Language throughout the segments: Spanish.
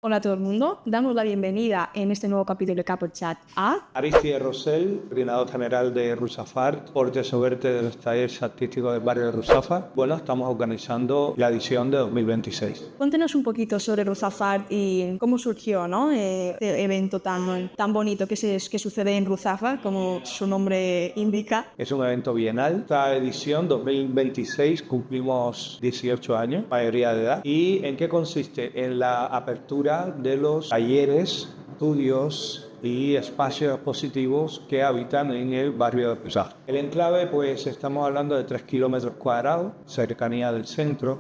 Hola a todo el mundo, damos la bienvenida en este nuevo capítulo de Capo Chat a Aristide Rosell, coordinador general de Rusafart, por desoberte de los talleres artísticos del barrio de Rusafa. Bueno, estamos organizando la edición de 2026. Cuéntenos un poquito sobre Ruzafart y cómo surgió, ¿no? Este evento tan bonito que sucede en Ruzafa, como su nombre indica. Es un evento bienal. Esta edición 2026 cumplimos 18 años, mayoría de edad. ¿Y en qué consiste? En la apertura de los talleres, estudios y espacios expositivos que habitan en el barrio de Ruzafa. El enclave, pues estamos hablando de 3 kilómetros cuadrados, cercanía del centro,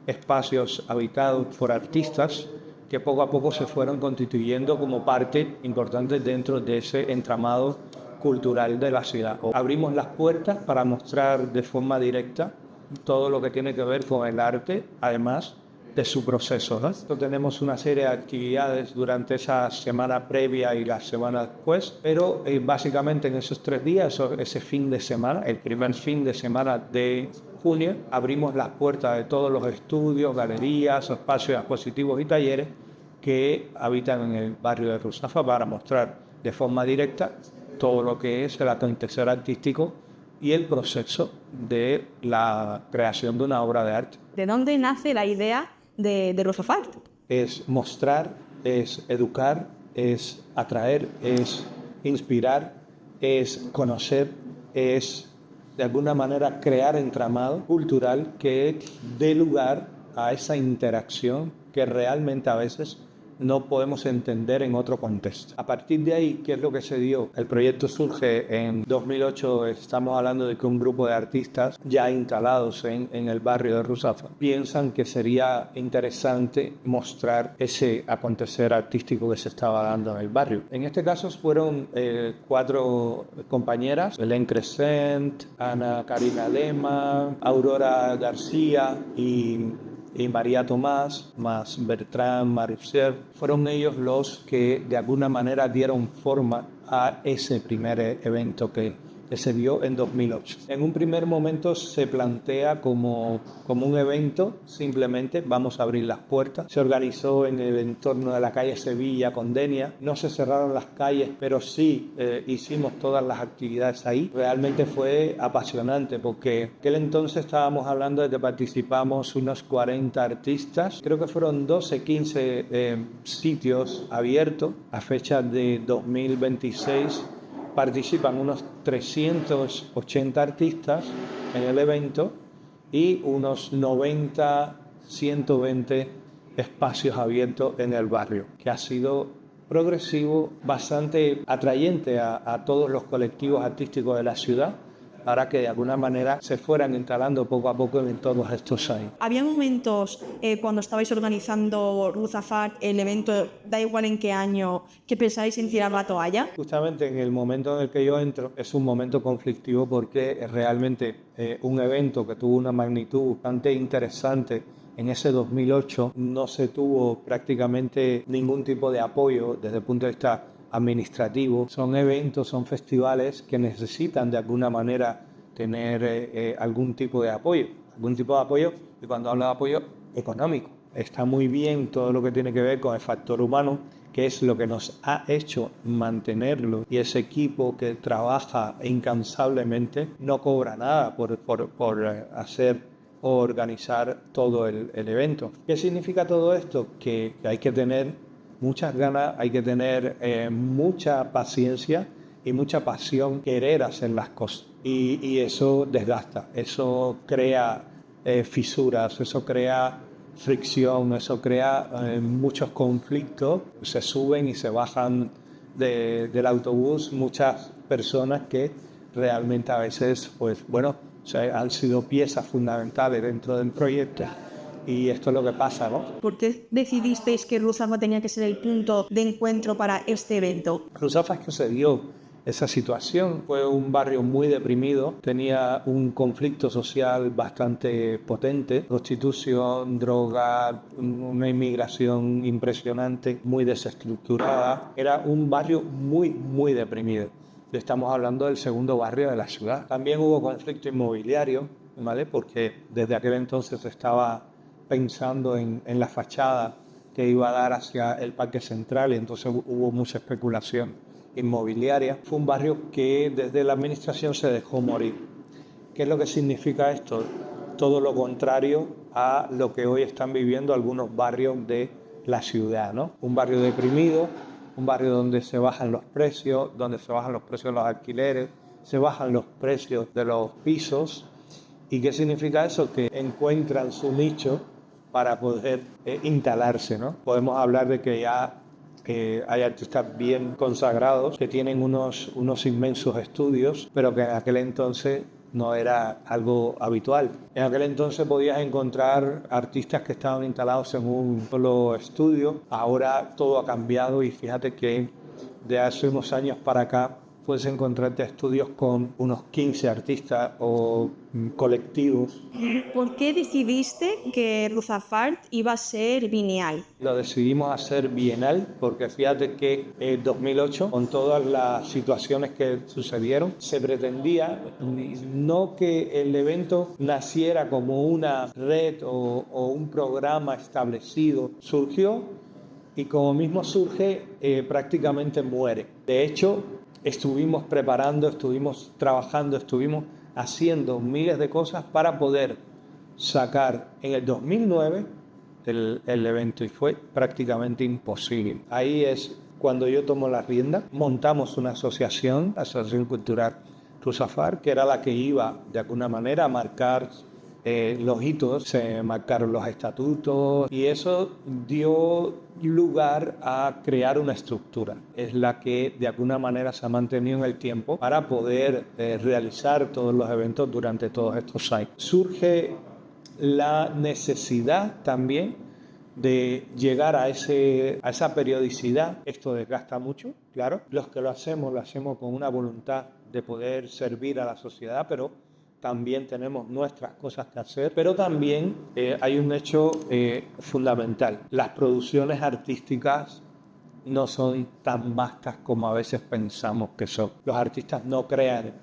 espacios habitados por artistas que poco a poco se fueron constituyendo como parte importante dentro de ese entramado cultural de la ciudad. Abrimos las puertas para mostrar de forma directa todo lo que tiene que ver con el arte, además de su proceso, ¿no? Tenemos una serie de actividades durante esa semana previa y la semana después, pero básicamente en esos 3 días, ese fin de semana, el primer fin de semana de junio, abrimos las puertas de todos los estudios, galerías, espacios expositivos y talleres que habitan en el barrio de Ruzafa para mostrar de forma directa todo lo que es el acontecer artístico y el proceso de la creación de una obra de arte. ¿De dónde nace la idea de Ruzafart? Es mostrar, es educar, es atraer, es inspirar, es conocer, es de alguna manera crear entramado cultural que dé lugar a esa interacción que realmente a veces no podemos entender en otro contexto. A partir de ahí, ¿qué es lo que se dio? El proyecto surge en 2008, estamos hablando de que un grupo de artistas ya instalados en el barrio de Ruzafa piensan que sería interesante mostrar ese acontecer artístico que se estaba dando en el barrio. En este caso fueron 4 compañeras, Belén Crescent, Ana Karina Lema, Aurora García y María Tomás, más Bertrand, Maricel, fueron ellos los que de alguna manera dieron forma a ese primer evento que se dio en 2008. En un primer momento se plantea como un evento, simplemente vamos a abrir las puertas. Se organizó en el entorno de la calle Sevilla con Denia. No se cerraron las calles, pero sí hicimos todas las actividades ahí. Realmente fue apasionante porque en aquel entonces estábamos hablando de que participamos unos 40 artistas. Creo que fueron 12, 15 sitios abiertos a fecha de 2026. Participan unos 380 artistas en el evento y unos 90, 120 espacios abiertos en el barrio, que ha sido progresivo, bastante atrayente a todos los colectivos artísticos de la ciudad, para que de alguna manera se fueran instalando poco a poco en todos estos años. ¿Había momentos cuando estabais organizando Ruzafart, el evento, da igual en qué año, que pensáis en tirar la toalla? Justamente en el momento en el que yo entro es un momento conflictivo porque realmente un evento que tuvo una magnitud bastante interesante en ese 2008 no se tuvo prácticamente ningún tipo de apoyo desde el punto de vista administrativo. Son eventos, son festivales que necesitan de alguna manera tener algún tipo de apoyo. Y cuando hablo de apoyo económico, está muy bien todo lo que tiene que ver con el factor humano, que es lo que nos ha hecho mantenerlo, y ese equipo que trabaja incansablemente no cobra nada por hacer o organizar todo el evento. ¿Qué significa todo esto? Que hay que tener muchas ganas, hay que tener mucha paciencia y mucha pasión, querer hacer las cosas. Y eso desgasta, eso crea fisuras, eso crea fricción, eso crea muchos conflictos. Se suben y se bajan del autobús muchas personas que realmente a veces, pues bueno, o sea, han sido piezas fundamentales dentro del proyecto. Y esto es lo que pasa, ¿no? ¿Por qué decidisteis que Ruzafa tenía que ser el punto de encuentro para este evento? Ruzafa es que se dio esa situación. Fue un barrio muy deprimido, tenía un conflicto social bastante potente, prostitución, droga, una inmigración impresionante, muy desestructurada. Era un barrio muy, muy deprimido. Estamos hablando del segundo barrio de la ciudad. También hubo conflicto inmobiliario, ¿vale? Porque desde aquel entonces estaba pensando en la fachada que iba a dar hacia el Parque Central y entonces hubo mucha especulación inmobiliaria. Fue un barrio que desde la administración se dejó morir. ¿Qué es lo que significa esto? Todo lo contrario a lo que hoy están viviendo algunos barrios de la ciudad, ¿no? Un barrio deprimido, un barrio donde se bajan los precios, donde se bajan los precios de los alquileres, se bajan los precios de los pisos. ¿Y qué significa eso? Que encuentran su nicho para poder instalarse, ¿no? Podemos hablar de que ya hay artistas bien consagrados que tienen unos inmensos estudios, pero que en aquel entonces no era algo habitual. En aquel entonces podías encontrar artistas que estaban instalados en un solo estudio. Ahora todo ha cambiado y fíjate que de hace unos años para acá puedes encontrarte estudios con unos 15 artistas o colectivos. ¿Por qué decidiste que Ruzafart iba a ser bienal? Lo decidimos hacer bienal porque fíjate que en 2008, con todas las situaciones que sucedieron, se pretendía no que el evento naciera como una red o un programa establecido. Surgió y como mismo surge, prácticamente muere. De hecho, estuvimos preparando, estuvimos trabajando, estuvimos haciendo miles de cosas para poder sacar en el 2009 el evento y fue prácticamente imposible. Ahí es cuando yo tomo la rienda, montamos una asociación, la Asociación Cultural Ruzafart, que era la que iba de alguna manera a marcar los hitos, se marcaron los estatutos y eso dio lugar a crear una estructura. Es la que de alguna manera se ha mantenido en el tiempo para poder realizar todos los eventos durante todos estos años. Surge la necesidad también de llegar a esa periodicidad. Esto desgasta mucho, claro. Los que lo hacemos con una voluntad de poder servir a la sociedad, pero también tenemos nuestras cosas que hacer. Pero también hay un hecho fundamental. Las producciones artísticas no son tan vastas como a veces pensamos que son. Los artistas no crean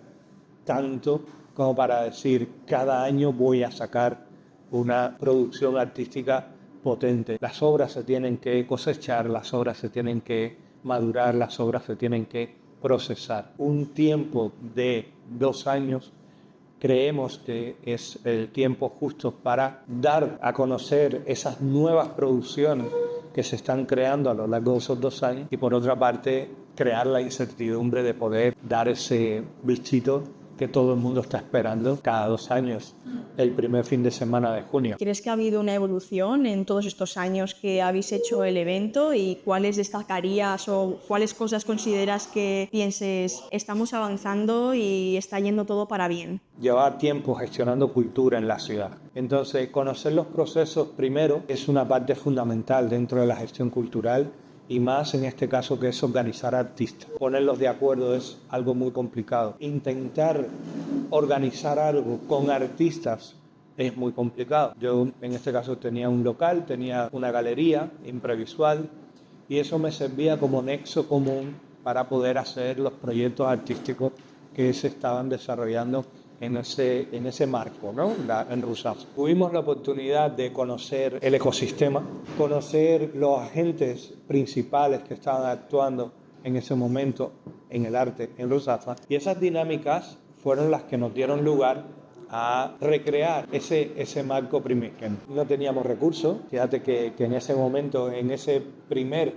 tanto como para decir cada año voy a sacar una producción artística potente. Las obras se tienen que cosechar, las obras se tienen que madurar, las obras se tienen que procesar. Un tiempo de 2 años creemos que es el tiempo justo para dar a conocer esas nuevas producciones que se están creando a lo largo de esos 2 años y por otra parte crear la incertidumbre de poder dar ese bichito que todo el mundo está esperando cada 2 años, el primer fin de semana de junio. ¿Crees que ha habido una evolución en todos estos años que habéis hecho el evento y cuáles destacarías o cuáles cosas consideras que pienses estamos avanzando y está yendo todo para bien? Llevar tiempo gestionando cultura en la ciudad. Entonces, conocer los procesos primero es una parte fundamental dentro de la gestión cultural y más en este caso que es organizar artistas. Ponerlos de acuerdo es algo muy complicado. Intentar organizar algo con artistas es muy complicado. Yo en este caso tenía un local, tenía una galería imprevisual y eso me servía como nexo común para poder hacer los proyectos artísticos que se estaban desarrollando en ese marco, ¿no? En Ruzafart. Tuvimos la oportunidad de conocer el ecosistema, conocer los agentes principales que estaban actuando en ese momento en el arte en Ruzafart y esas dinámicas fueron las que nos dieron lugar a recrear ese marco primigenio. No teníamos recursos, fíjate que en ese momento, en ese primer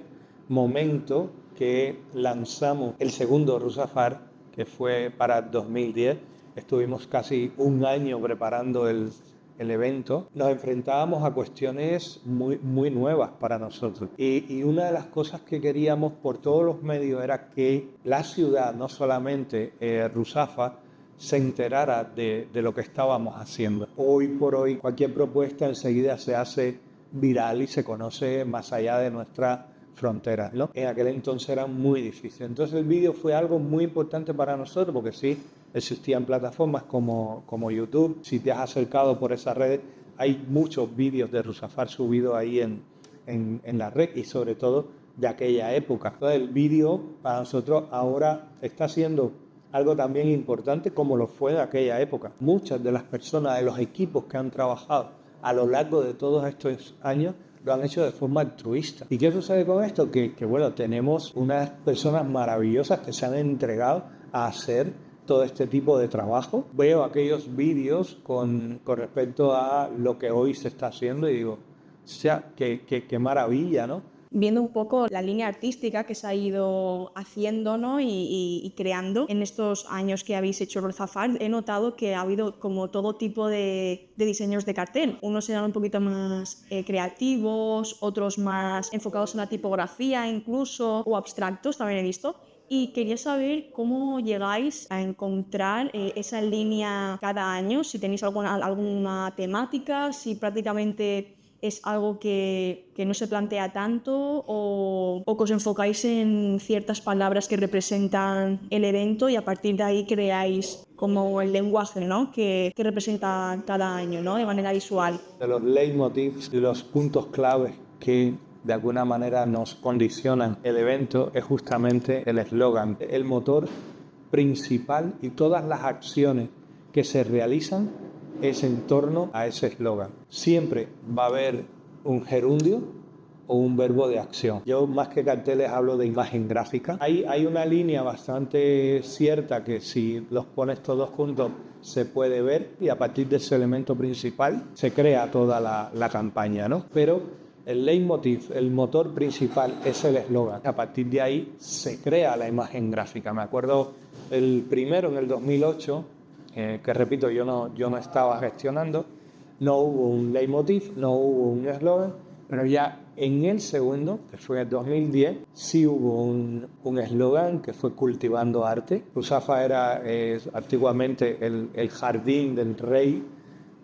momento que lanzamos el segundo Ruzafart, que fue para 2010, estuvimos casi 1 año preparando el evento, nos enfrentábamos a cuestiones muy nuevas para nosotros. Y una de las cosas que queríamos por todos los medios era que la ciudad, no solamente Ruzafart, se enterara de lo que estábamos haciendo. Hoy por hoy, cualquier propuesta enseguida se hace viral y se conoce más allá de nuestra fronteras, ¿no? En aquel entonces era muy difícil. Entonces el vídeo fue algo muy importante para nosotros porque sí, existían plataformas como YouTube. Si te has acercado por esas redes, hay muchos vídeos de Ruzafart subidos ahí en la red y sobre todo de aquella época. Entonces el vídeo para nosotros ahora está siendo algo también importante como lo fue de aquella época. Muchas de las personas de los equipos que han trabajado a lo largo de todos estos años lo han hecho de forma altruista. ¿Y qué sucede con esto? Que bueno, tenemos unas personas maravillosas que se han entregado a hacer todo este tipo de trabajo. Veo aquellos vídeos con respecto a lo que hoy se está haciendo y digo, o sea, qué maravilla, ¿no? Viendo un poco la línea artística que se ha ido haciendo, ¿no? y creando en estos años que habéis hecho Ruzafa, he notado que ha habido como todo tipo de diseños de cartel. Unos eran un poquito más creativos, otros más enfocados en la tipografía incluso, o abstractos también he visto. Y quería saber cómo llegáis a encontrar esa línea cada año, si tenéis alguna temática, si prácticamente es algo que no se plantea tanto o que os enfocáis en ciertas palabras que representan el evento y a partir de ahí creáis como el lenguaje, ¿no? que representa cada año, ¿no? De manera visual. De los leitmotivs y los puntos claves que de alguna manera nos condicionan el evento es justamente el eslogan, el motor principal, y todas las acciones que se realizan es en torno a ese eslogan. Siempre va a haber un gerundio o un verbo de acción. Yo más que carteles hablo de imagen gráfica. Hay una línea bastante cierta que si los pones todos juntos se puede ver y a partir de ese elemento principal se crea toda la campaña, ¿no? Pero el leitmotiv, el motor principal es el eslogan. A partir de ahí se crea la imagen gráfica. Me acuerdo el primero en el 2008, que repito, yo no estaba gestionando, no hubo un leitmotiv, no hubo un eslogan, pero ya en el segundo, que fue en 2010, sí hubo un eslogan que fue cultivando arte. Ruzafa era antiguamente el jardín del rey,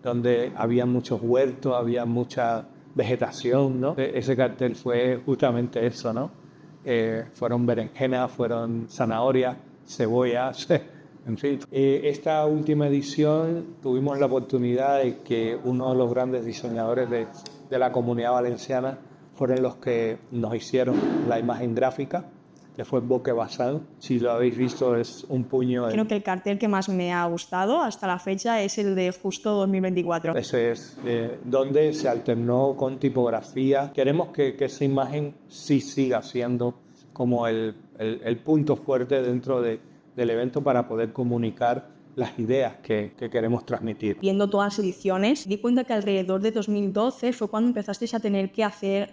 donde había muchos huertos, había mucha vegetación, ¿no? Ese cartel fue justamente eso, ¿no? Fueron berenjenas, fueron zanahorias, cebollas, en fin. Esta última edición tuvimos la oportunidad de que uno de los grandes diseñadores de la Comunidad Valenciana fueron los que nos hicieron la imagen gráfica, que fue Boque Basal. Si lo habéis visto, es un puño. Creo que el cartel que más me ha gustado hasta la fecha es el de Justo 2024. Ese es donde se alternó con tipografía. Queremos que esa imagen sí siga siendo como el punto fuerte dentro del evento para poder comunicar las ideas que queremos transmitir. Viendo todas las ediciones, di cuenta que alrededor de 2012 fue cuando empezasteis a tener que hacer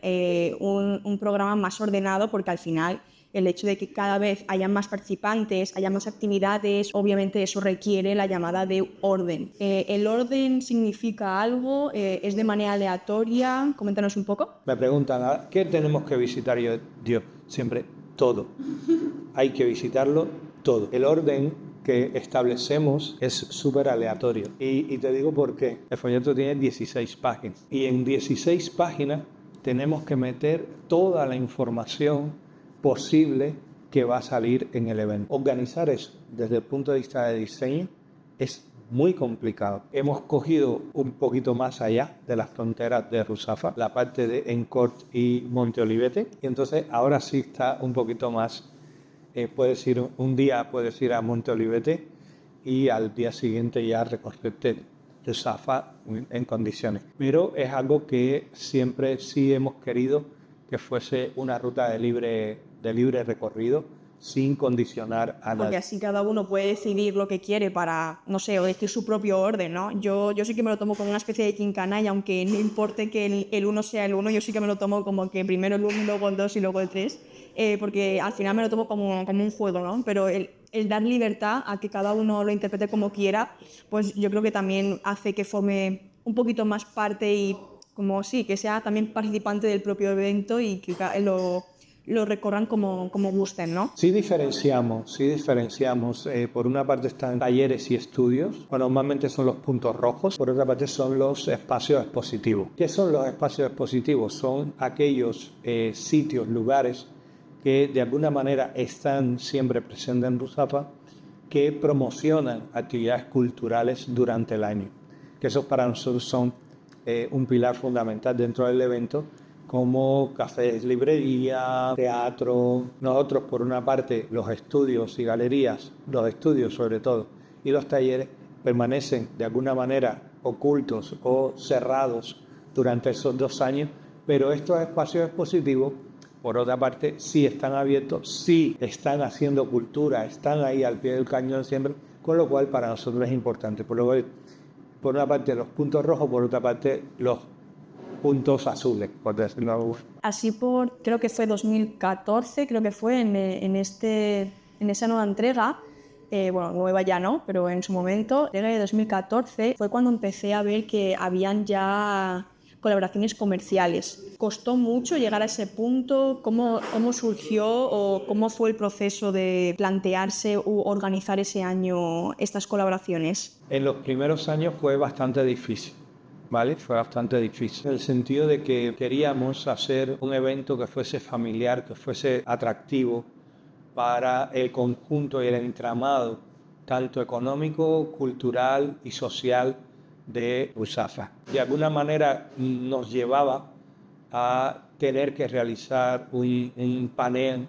un programa más ordenado, porque al final el hecho de que cada vez haya más participantes, haya más actividades, obviamente eso requiere la llamada de orden. ¿El orden significa algo? ¿Es de manera aleatoria? Coméntanos un poco. Me preguntan, ¿qué tenemos que visitar? Yo siempre todo. Hay que visitarlo todo. El orden que establecemos es súper aleatorio. Y te digo por qué. El folleto tiene 16 páginas. Y en 16 páginas tenemos que meter toda la información posible que va a salir en el evento. Organizar eso desde el punto de vista de diseño es muy complicado. Hemos cogido un poquito más allá de las fronteras de Ruzafa, la parte de Encort y Monte Olivete, y entonces ahora sí está un poquito más, puedes ir un día, puedes ir a Monte Olivete y al día siguiente ya recorrerte Ruzafa en condiciones. Pero es algo que siempre sí hemos querido que fuese una ruta de libre recorrido, sin condicionar a nadie. Porque así cada uno puede decidir lo que quiere para, no sé, o decir su propio orden, ¿no? Yo sí que me lo tomo como una especie de quincana y aunque no importe que el uno sea el uno, yo sí que me lo tomo como que primero el uno, luego el dos y luego el tres, porque al final me lo tomo como un juego, ¿no? Pero el dar libertad a que cada uno lo interprete como quiera, pues yo creo que también hace que forme un poquito más parte y como sí, que sea también participante del propio evento y que lo recorran como gusten, ¿no? Sí diferenciamos. Por una parte están talleres y estudios, normalmente son los puntos rojos. Por otra parte son los espacios expositivos. ¿Qué son los espacios expositivos? Son aquellos sitios, lugares que de alguna manera están siempre presentes en Ruzafa, que promocionan actividades culturales durante el año. Que esos para nosotros son un pilar fundamental dentro del evento, como cafés, librería, teatro. Nosotros, por una parte, los estudios y galerías, los estudios sobre todo, y los talleres permanecen de alguna manera ocultos o cerrados durante esos 2 años Pero estos espacios expositivos, por otra parte, sí están abiertos, sí están haciendo cultura, están ahí al pie del cañón siempre, con lo cual para nosotros es importante. Por lo cual, por una parte los puntos rojos, por otra parte los puntos azules, por decirlo de alguna manera. Así creo que fue 2014, creo que fue en esa nueva entrega, bueno, nueva ya no, pero en su momento, entrega de 2014, fue cuando empecé a ver que habían ya colaboraciones comerciales. ¿Costó mucho llegar a ese punto? ¿Cómo surgió o cómo fue el proceso de plantearse u organizar ese año estas colaboraciones? En los primeros años fue bastante difícil, ¿vale? Fue bastante difícil, en el sentido de que queríamos hacer un evento que fuese familiar, que fuese atractivo para el conjunto y el entramado, tanto económico, cultural y social de Ruzafa. De alguna manera nos llevaba a tener que realizar un panel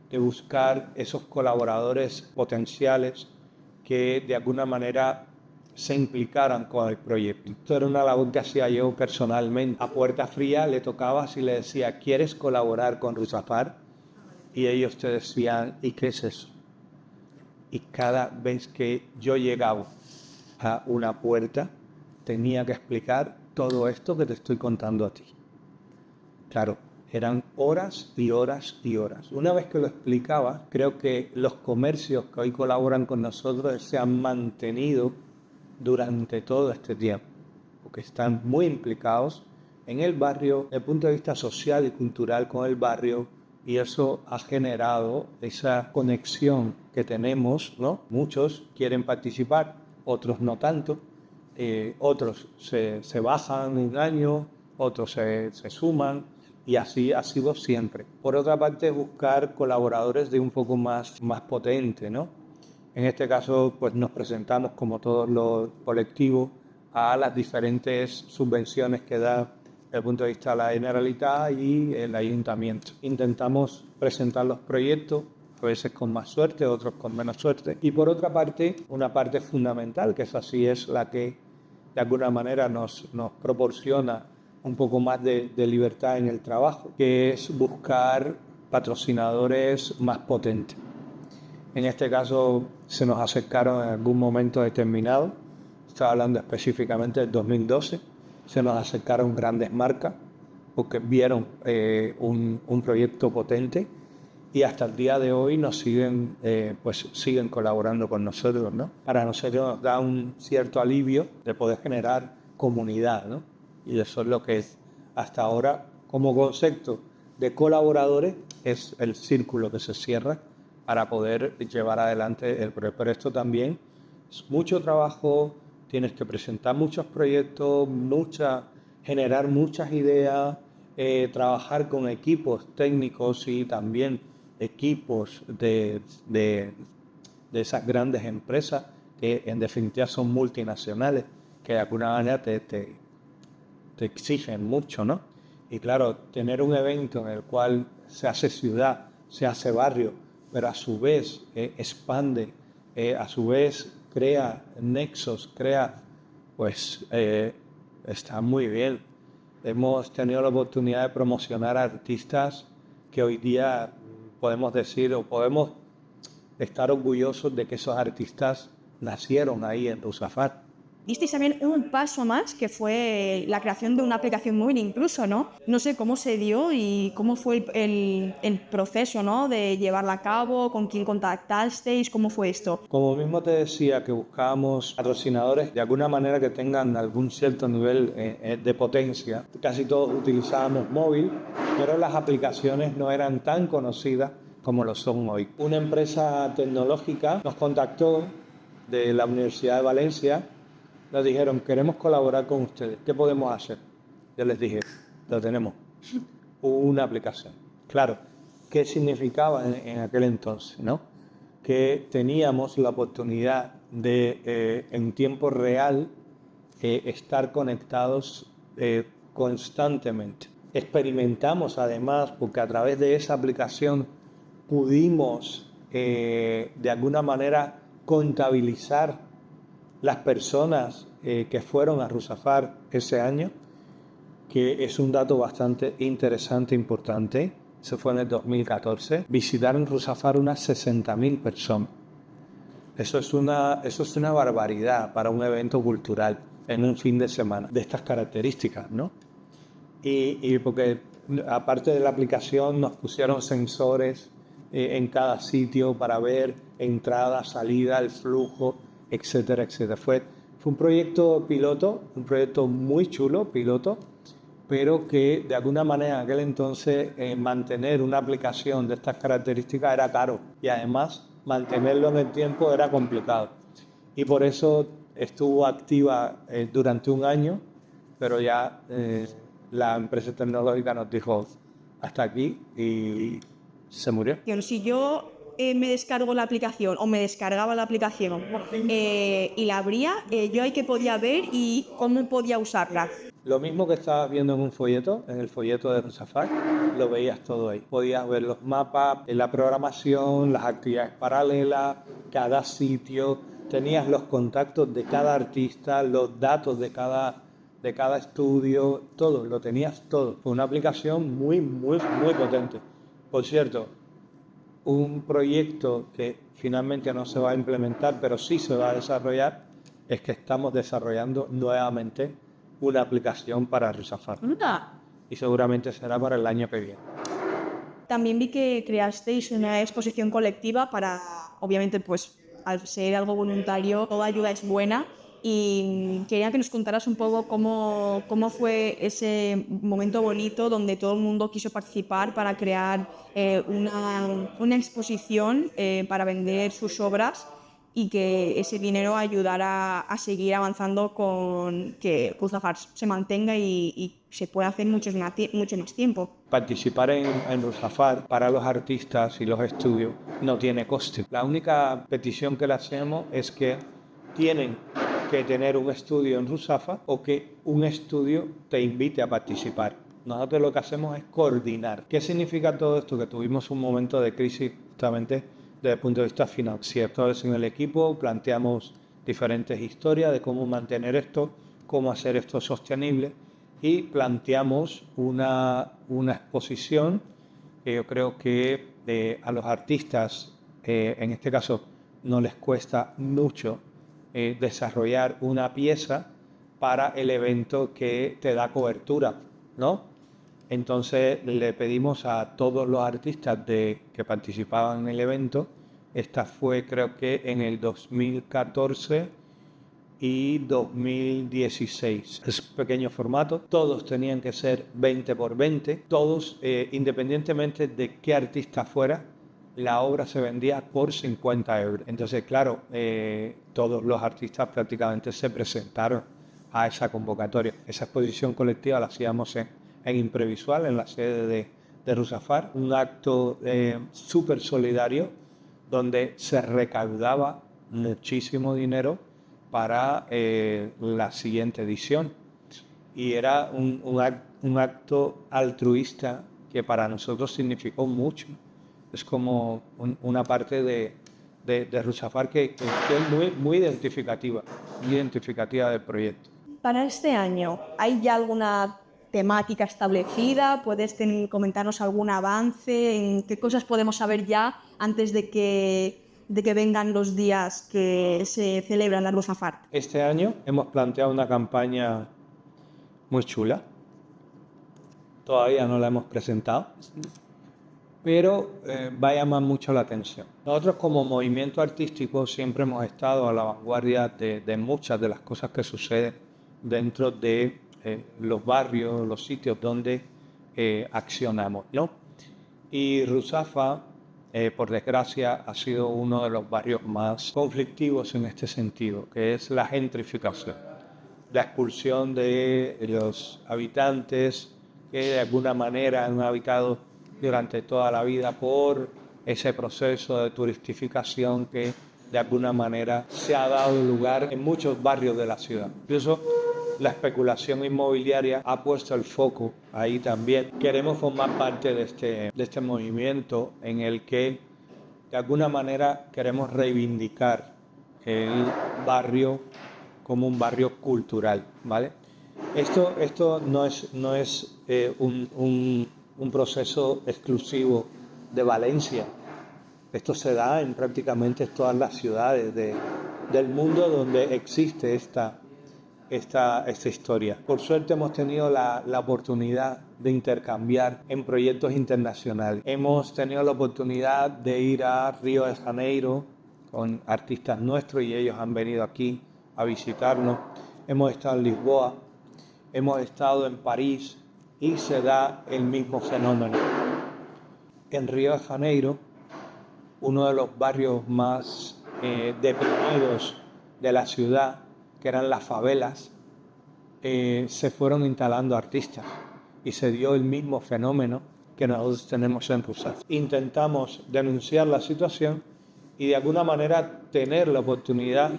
de buscar esos colaboradores potenciales que de alguna manera se implicaran con el proyecto. Esto era una labor que hacía yo personalmente. A puerta fría le tocaba y le decía, ¿quieres colaborar con Rusafar? Y ellos te decían, ¿y qué es eso? Y cada vez que yo llegaba a una puerta, tenía que explicar todo esto que te estoy contando a ti. Claro, eran horas y horas y horas. Una vez que lo explicaba, creo que los comercios que hoy colaboran con nosotros se han mantenido durante todo este tiempo, porque están muy implicados en el barrio, desde el punto de vista social y cultural con el barrio, y eso ha generado esa conexión que tenemos, ¿no? Muchos quieren participar, otros no tanto, otros se bajan un año, otros se suman, y así ha sido siempre. Por otra parte, buscar colaboradores de un poco más potente, ¿no? En este caso, pues nos presentamos como todos los colectivos a las diferentes subvenciones que da desde el punto de vista de la Generalitat y el Ayuntamiento. Intentamos presentar los proyectos, a veces con más suerte, otros con menos suerte. Y por otra parte, una parte fundamental, que es así, es la que de alguna manera nos proporciona un poco más de libertad en el trabajo, que es buscar patrocinadores más potentes. En este caso se nos acercaron en algún momento determinado, estaba hablando específicamente del 2012, se nos acercaron grandes marcas porque vieron un proyecto potente y hasta el día de hoy nos siguen colaborando con nosotros, ¿no? Para nosotros nos da un cierto alivio de poder generar comunidad, ¿no? Y eso es lo que es hasta ahora como concepto de colaboradores, es el círculo que se cierra para poder llevar adelante el proyecto. Pero esto también es mucho trabajo, tienes que presentar muchos proyectos, generar muchas ideas, trabajar con equipos técnicos y también equipos de esas grandes empresas que en definitiva son multinacionales, que de alguna manera te exigen mucho, ¿no? Y claro, tener un evento en el cual se hace ciudad, se hace barrio, pero a su vez expande, a su vez crea nexos, está muy bien. Hemos tenido la oportunidad de promocionar a artistas que hoy día podemos decir o podemos estar orgullosos de que esos artistas nacieron ahí en Rusafat. Disteis también un paso más, que fue la creación de una aplicación móvil incluso, ¿no? No sé cómo se dio y cómo fue el proceso, ¿no? De llevarla a cabo, con quién contactasteis, cómo fue esto. Como mismo te decía, que buscábamos patrocinadores de alguna manera que tengan algún cierto nivel de potencia. Casi todos utilizábamos móvil, pero las aplicaciones no eran tan conocidas como lo son hoy. Una empresa tecnológica nos contactó de la Universidad de Valencia. Nos dijeron, queremos colaborar con ustedes, ¿qué podemos hacer? Yo les dije, lo tenemos, una aplicación. Claro, ¿qué significaba en aquel entonces, no? Que teníamos la oportunidad de, en tiempo real, estar conectados constantemente. Experimentamos además, porque a través de esa aplicación pudimos de alguna manera contabilizar las personas que fueron a Rusafar ese año, que es un dato bastante interesante, importante. Eso fue en el 2014. Visitaron Rusafar unas 60.000 personas. Eso es una barbaridad para un evento cultural en un fin de semana de estas características, ¿no? Y porque aparte de la aplicación nos pusieron sensores en cada sitio para ver entrada, salida, el flujo, etcétera, etcétera. Fue un proyecto piloto, un proyecto muy chulo, piloto, pero que de alguna manera en aquel entonces mantener una aplicación de estas características era caro y además mantenerlo en el tiempo era complicado. Y por eso estuvo activa durante un año, pero ya la empresa tecnológica nos dijo hasta aquí y se murió. Si yo me descargo la aplicación o me descargaba la aplicación y la abría, yo ahí que podía ver y cómo podía usarla. Lo mismo que estabas viendo en un folleto, en el folleto de Rusafar, lo veías todo ahí. Podías ver los mapas, la programación, las actividades paralelas, cada sitio, tenías los contactos de cada artista, los datos de cada estudio, todo, lo tenías todo. Fue una aplicación muy, muy, muy potente. Por cierto, un proyecto que finalmente no se va a implementar, pero sí se va a desarrollar, es que estamos desarrollando nuevamente una aplicación para Rusafar. Y seguramente será para el año que viene. También vi que creasteis una exposición colectiva para, obviamente, pues al ser algo voluntario, toda ayuda es buena. Y quería que nos contaras un poco cómo fue ese momento bonito donde todo el mundo quiso participar para crear una exposición para vender sus obras y que ese dinero ayudara a seguir avanzando con que Rusafar se mantenga y se pueda hacer mucho más tiempo. Participar en Rusafar para los artistas y los estudios no tiene coste. La única petición que le hacemos es que tienen que tener un estudio en Rusafar o que un estudio te invite a participar. Nosotros lo que hacemos es coordinar. ¿Qué significa todo esto? Que tuvimos un momento de crisis justamente desde el punto de vista financiero. Entonces en el equipo planteamos diferentes historias de cómo mantener esto, cómo hacer esto sostenible y planteamos una exposición que yo creo que a los artistas, en este caso, no les cuesta mucho desarrollar una pieza para el evento que te da cobertura, ¿no? Entonces le pedimos a todos los artistas que participaban en el evento, esta fue creo que en el 2014 y 2016. Es pequeño formato, todos tenían que ser 20 por 20, todos, independientemente de qué artista fuera, la obra se vendía por 50 euros. Entonces, claro, todos los artistas prácticamente se presentaron a esa convocatoria. Esa exposición colectiva la hacíamos en Imprevisual, en la sede de Rusafar, un acto súper solidario donde se recaudaba muchísimo dinero para la siguiente edición. Y era un acto altruista que para nosotros significó mucho. Es como una parte de Rusafar que es muy identificativa del proyecto. Para este año, ¿hay ya alguna temática establecida? ¿Puedes comentarnos algún avance? ¿En qué cosas podemos saber ya antes de que vengan los días que se celebran la Rusafar? Este año hemos planteado una campaña muy chula. Todavía no la hemos presentado, pero va a llamar mucho la atención. Nosotros como movimiento artístico siempre hemos estado a la vanguardia de muchas de las cosas que suceden dentro de los barrios, los sitios donde accionamos, ¿no? Y Ruzafa, por desgracia, ha sido uno de los barrios más conflictivos en este sentido, que es la gentrificación, la expulsión de los habitantes que de alguna manera han habitado durante toda la vida por ese proceso de turistificación que de alguna manera se ha dado lugar en muchos barrios de la ciudad. Incluso la especulación inmobiliaria ha puesto el foco ahí también. Queremos formar parte de este movimiento en el que de alguna manera queremos reivindicar el barrio como un barrio cultural, ¿vale? Esto no es un proceso exclusivo de Valencia. Esto se da en prácticamente todas las ciudades del mundo donde existe esta historia. Por suerte hemos tenido la oportunidad de intercambiar en proyectos internacionales. Hemos tenido la oportunidad de ir a Río de Janeiro con artistas nuestros y ellos han venido aquí a visitarnos. Hemos estado en Lisboa, hemos estado en París y se da el mismo fenómeno. En Río de Janeiro, uno de los barrios más deprimidos de la ciudad, que eran las favelas, se fueron instalando artistas y se dio el mismo fenómeno que nosotros tenemos en Rusaf. Intentamos denunciar la situación y de alguna manera tener la oportunidad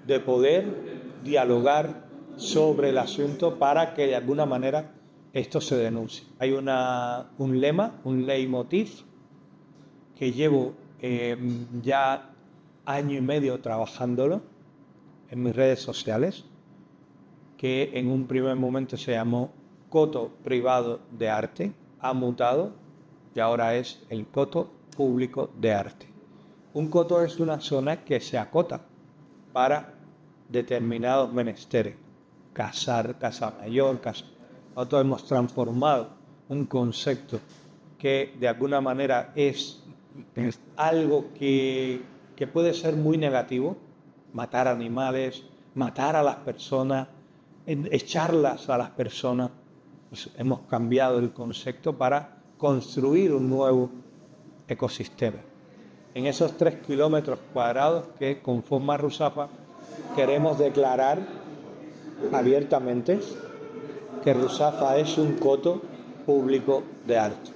de poder dialogar sobre el asunto para que de alguna manera esto se denuncie. Hay un lema, un leitmotiv que llevo ya año y medio trabajándolo en mis redes sociales, que en un primer momento se llamó Coto Privado de Arte, ha mutado y ahora es el Coto Público de Arte. Un coto es una zona que se acota para determinados menesteres, casa mayor, Nosotros hemos transformado un concepto que de alguna manera es algo que puede ser muy negativo, matar animales, matar a las personas, echarlas a las personas. Pues hemos cambiado el concepto para construir un nuevo ecosistema. En esos 3 kilómetros cuadrados que conforman Ruzafa, queremos declarar abiertamente que Ruzafa es un coto público de arte.